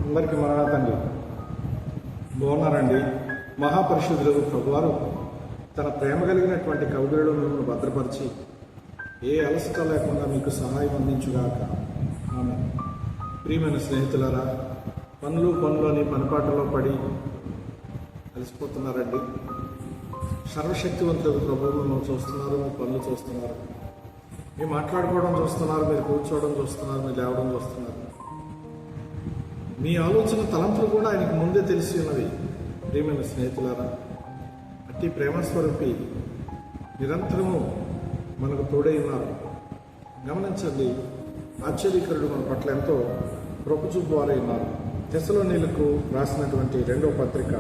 అందరికీ మరణాతండి బాగున్నారండి. మహాపరిశుద్ధులు ప్రభువారు తన ప్రేమ కలిగినటువంటి కౌగిలిలో మిమ్మల్ని భద్రపరిచి ఏ అలసట లేకుండా మీకు సహాయం అందించుగాక. ఆమె ప్రియమైన స్నేహితులారా, పనులని పనిపాటలో పడి అలసిపోతున్నారండి. సర్వశక్తివంతుడు ప్రభువు మిమ్మల్ని చూస్తున్నారు, మీ పనులు చూస్తున్నారు, మీరు మాట్లాడుకోవడం చూస్తున్నారు, మీరు కూర్చోవడం చూస్తున్నారు, మీరు లేవడం చూస్తున్నారు. మీ ఆలోచన తలంపులు కూడా ఆయనకు ముందే తెలిసి ఉన్నవి. ప్రియమైన స్నేహితులారా, అట్టి ప్రేమస్వరూపి నిరంతరము మనకు తోడై ఉన్నారు. గమనించండి, ఆశ్చర్యకరుడు మన పట్ల ఎంతో కృపచూపు వారై ఉన్నారు. తెస్సలోనీయులకు రాసినటువంటి 2వ పత్రిక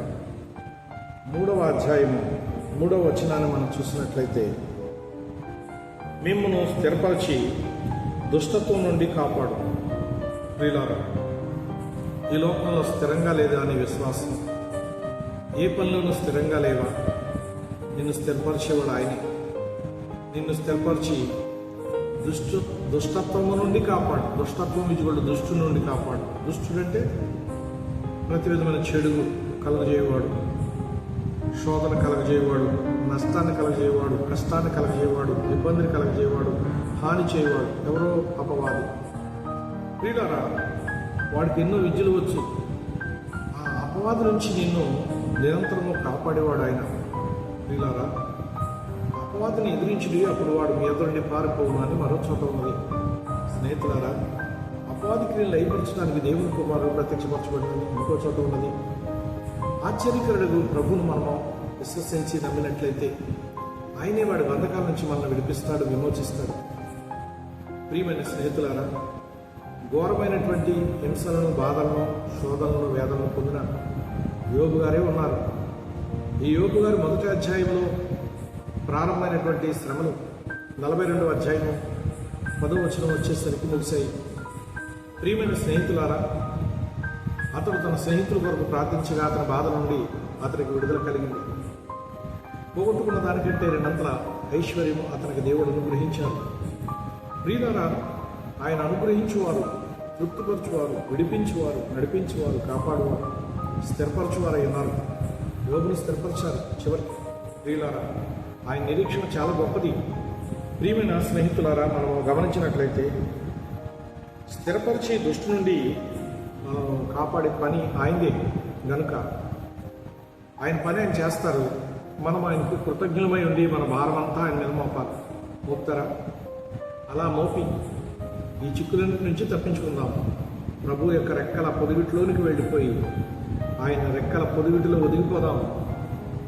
3వ అధ్యాయము 3వ వచనాన్ని మనం చూసినట్లయితే, మిమ్మును స్థిరపరిచి దుష్టత్వం నుండి కాపాడు. ప్రియులారా, ఈ లోకంలో స్థిరంగా లేదా అనే విశ్వాసం, ఏ పనిలోనూ స్థిరంగా లేవా? నిన్ను స్థిరపరిచేవాడు ఆయనే. నిన్ను స్థిరపరిచి దుష్టత్వము నుండి కాపాడు. దుష్టత్వం విజుగోడు దుష్టు నుండి కాపాడు. దుష్టుడంటే ప్రతి విధమైన చెడు కలగజేయవాడు, శోధన కలగజేయవాడు, నష్టాన్ని కలగజేయవాడు, కష్టాన్ని కలగజేయవాడు, ఇబ్బందిని కలగజేయవాడు, హాని చేయవాడు ఎవరో అపవాది. ప్రియులారా, వాడికి ఎన్నో విద్యలు వచ్చు. ఆ అపవాది నుంచి నిన్ను నిరంతరము కాపాడేవాడు ఆయన. ప్రియులారా, అపవాదిని ఎదిరించుడి, అప్పుడు వాడు మీ ఎదురుండి పారిపోవు అని మరో చోట ఉన్నది. స్నేహితులారా, అపవాది క్రియలు లయపరచడానికి దేవుని కుమారుడు ప్రత్యక్షపరచబడింది ఇంకో చోట ఉన్నది. ఆశ్చర్యకరుడు ప్రభువును మనము విశ్వసించి నమ్మినట్లయితే ఆయనే వాడి బంధకాల నుంచి మనల్ని విడిపిస్తాడు, విమోచిస్తాడు. ప్రియమైన స్నేహితులారా, ఘోరమైనటువంటి హింసలను, బాధలను, శోధనలను, వేదనను పొందిన యోబు గారే ఉన్నారు. ఈ యోబు గారు మొదటి అధ్యాయంలో ప్రారంభమైనటువంటి శ్రమలు 42వ అధ్యాయం 10వ వచనం వచ్చేసరికి ముగిశాయి. ప్రియమైన స్నేహితులారా, అతడు తన స్నేహితుల కొరకు ప్రార్థించగా అతని బాధ నుండి అతనికి విడుదల కలిగింది. పోగొట్టుకున్న దానికంటే 2 అంతల ఐశ్వర్యము అతనికి దేవుడు అనుగ్రహించారు. ప్రియులారా, ఆయన అనుగ్రహించువారు, తృప్తిపరచువారు, విడిపించువారు, నడిపించువారు, కాపాడువారు, స్థిరపరచువారై ఉన్నారు. యోబును స్థిరపరిచారు చివరికి. ప్రియులారా, ఆయన నిరీక్షణ చాలా గొప్పది. ప్రియమైన స్నేహితులారా, మనం గమనించినట్లయితే స్థిరపరిచే దృష్టి నుండి మనం కాపాడే పని ఆయనదే గనుక ఆయన పని ఆయన చేస్తారు. మనం ఆయనకు కృతజ్ఞులమై ఉండి మన భారం అంతా ఆయన మీద మోపాలి. మోపుతారా? అలా మోపి ఈ చిక్కులన్నిటి నుంచి తప్పించుకుందాం. ప్రభు యొక్క రెక్కల పొదిగిటిలోనికి వెళ్ళిపోయి ఆయన రెక్కల పొదిగిటిలో ఒదిగిపోదాం.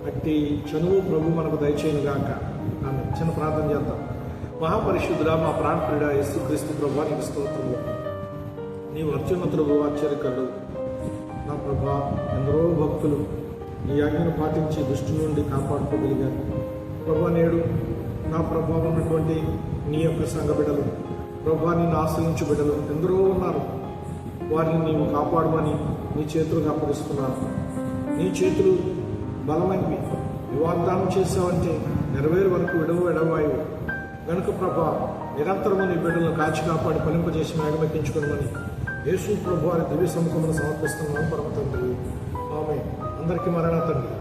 అట్టి చనువు ప్రభు మనకు దయచేయునుగాక. ఆమె చిన్న ప్రార్థన చేద్దాం. మహాపరిశుద్ధుడా, మా ప్రాణప్రియుడా యేసుక్రీస్తు ప్రభువా, నీకు స్తోత్రములు. నీవు అత్యున్నతుడు, ఆశ్చర్యకరుడు. నా ప్రభా, ఎందరో భక్తులు నీ ఆజ్ఞను పాటించి దుష్టు నుండి కాపాడుకోగలిగారు. ప్రభా, నేడు నా ప్రభావం ఉన్నటువంటి నీ యొక్క సంఘ బిడ్డలు, ప్రభా, నిన్ను ఆశ్రయించు బిడ్డలు ఎందరో ఉన్నారు. వారిని నీవు కాపాడమని నీ చేతులకు అప్పగిస్తున్నాను. నీ చేతులు బలమైనవి. వాగ్దానం చేసావంటే నెరవేరు వరకు ఎడవాయు గనుక ప్రభా, నిరంతరము నీ బిడ్డలను కాచి కాపాడి ఫలింపజేసి మేఘమెక్కించుకోమని యేసు ప్రభు వారి దివ్య సముఖమును సమర్పిస్తున్నాను పరమ తండ్రి. ఆమె అందరికీ మరణాతండ్రి.